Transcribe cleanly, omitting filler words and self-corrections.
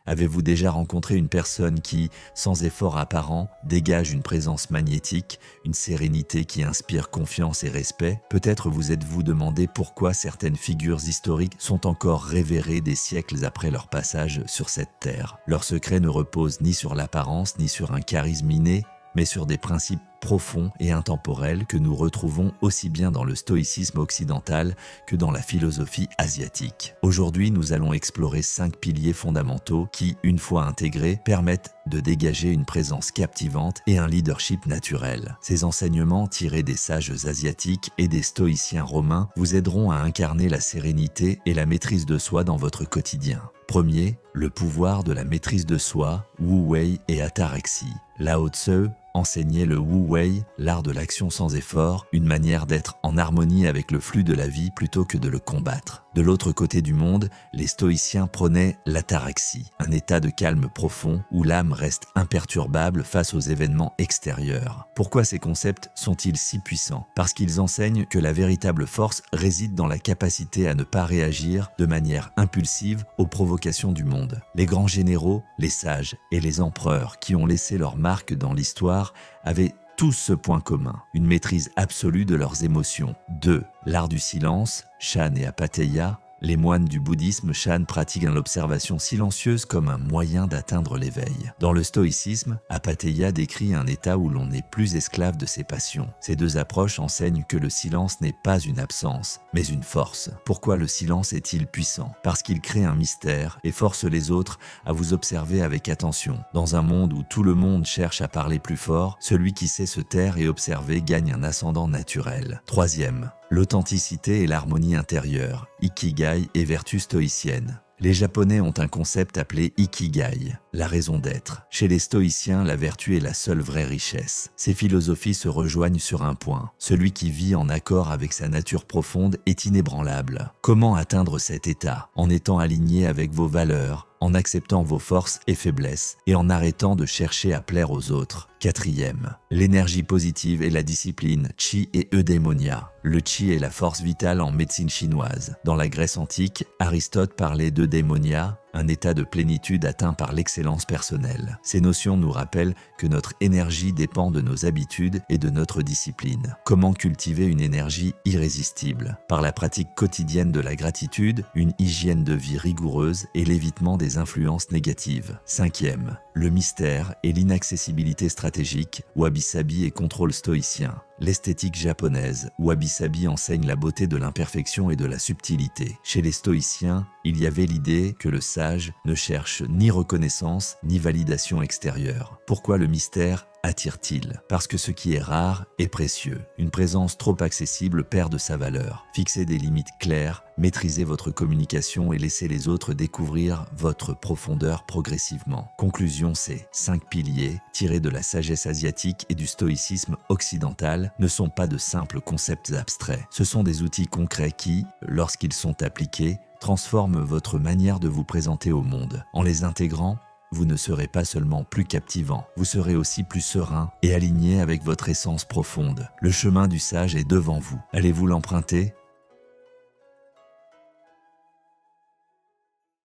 Avez-vous déjà rencontré une personne qui, sans effort apparent, dégage une présence magnétique, une sérénité qui inspire confiance et respect? Peut-être vous êtes-vous demandé pourquoi certaines figures historiques sont encore révérées des siècles après leur passage sur cette terre. Leur secret ne repose ni sur l'apparence ni sur un charisme inné, mais sur des principes profonds et intemporels que nous retrouvons aussi bien dans le stoïcisme occidental que dans la philosophie asiatique. Aujourd'hui, nous allons explorer 5 piliers fondamentaux qui, une fois intégrés, permettent de dégager une présence captivante et un leadership naturel. Ces enseignements tirés des sages asiatiques et des stoïciens romains vous aideront à incarner la sérénité et la maîtrise de soi dans votre quotidien. Premier, le pouvoir de la maîtrise de soi, Wu Wei et ataraxie. Lao Tzu enseignait le Wu Wei, l'art de l'action sans effort, une manière d'être en harmonie avec le flux de la vie plutôt que de le combattre. De l'autre côté du monde, les stoïciens prônaient l'ataraxie, un état de calme profond où l'âme reste imperturbable face aux événements extérieurs. Pourquoi ces concepts sont-ils si puissants? Parce qu'ils enseignent que la véritable force réside dans la capacité à ne pas réagir de manière impulsive aux provocations du monde. Les grands généraux, les sages et les empereurs qui ont laissé leur marque dans l'histoire avaient tous ce point commun, une maîtrise absolue de leurs émotions. 2. L'art du silence, Chan et Apateya. Les moines du bouddhisme Chan pratiquent l'observation silencieuse comme un moyen d'atteindre l'éveil. Dans le stoïcisme, Apateya décrit un état où l'on n'est plus esclave de ses passions. Ces deux approches enseignent que le silence n'est pas une absence, mais une force. Pourquoi le silence est-il puissant? Parce qu'il crée un mystère et force les autres à vous observer avec attention. Dans un monde où tout le monde cherche à parler plus fort, celui qui sait se taire et observer gagne un ascendant naturel. Troisième, l'authenticité et l'harmonie intérieure, Ikigai et vertu stoïcienne. Les Japonais ont un concept appelé Ikigai, la raison d'être. Chez les stoïciens, la vertu est la seule vraie richesse. Ces philosophies se rejoignent sur un point. Celui qui vit en accord avec sa nature profonde est inébranlable. Comment atteindre cet état? En étant aligné avec vos valeurs, en acceptant vos forces et faiblesses et en arrêtant de chercher à plaire aux autres. Quatrième, l'énergie positive et la discipline, Chi et Eudaimonia. Le Chi est la force vitale en médecine chinoise. Dans la Grèce antique, Aristote parlait d'Eudaimonia, un état de plénitude atteint par l'excellence personnelle. Ces notions nous rappellent que notre énergie dépend de nos habitudes et de notre discipline. Comment cultiver une énergie irrésistible? Par la pratique quotidienne de la gratitude, une hygiène de vie rigoureuse et l'évitement des influences négatives. Cinquième, le mystère et l'inaccessibilité stratégique, wabi-sabi et contrôle stoïcien. L'esthétique japonaise, wabi-sabi enseigne la beauté de l'imperfection et de la subtilité. Chez les stoïciens, il y avait l'idée que le sage ne cherche ni reconnaissance ni validation extérieure. Pourquoi le mystère attire-t-il? Parce que ce qui est rare est précieux. Une présence trop accessible perd de sa valeur. Fixez des limites claires, maîtrisez votre communication et laissez les autres découvrir votre profondeur progressivement. Conclusion, ces 5 piliers, tirés de la sagesse asiatique et du stoïcisme occidental, ne sont pas de simples concepts abstraits. Ce sont des outils concrets qui, lorsqu'ils sont appliqués, transforment votre manière de vous présenter au monde. En les intégrant, vous ne serez pas seulement plus captivant, vous serez aussi plus serein et aligné avec votre essence profonde. Le chemin du sage est devant vous. Allez-vous l'emprunter?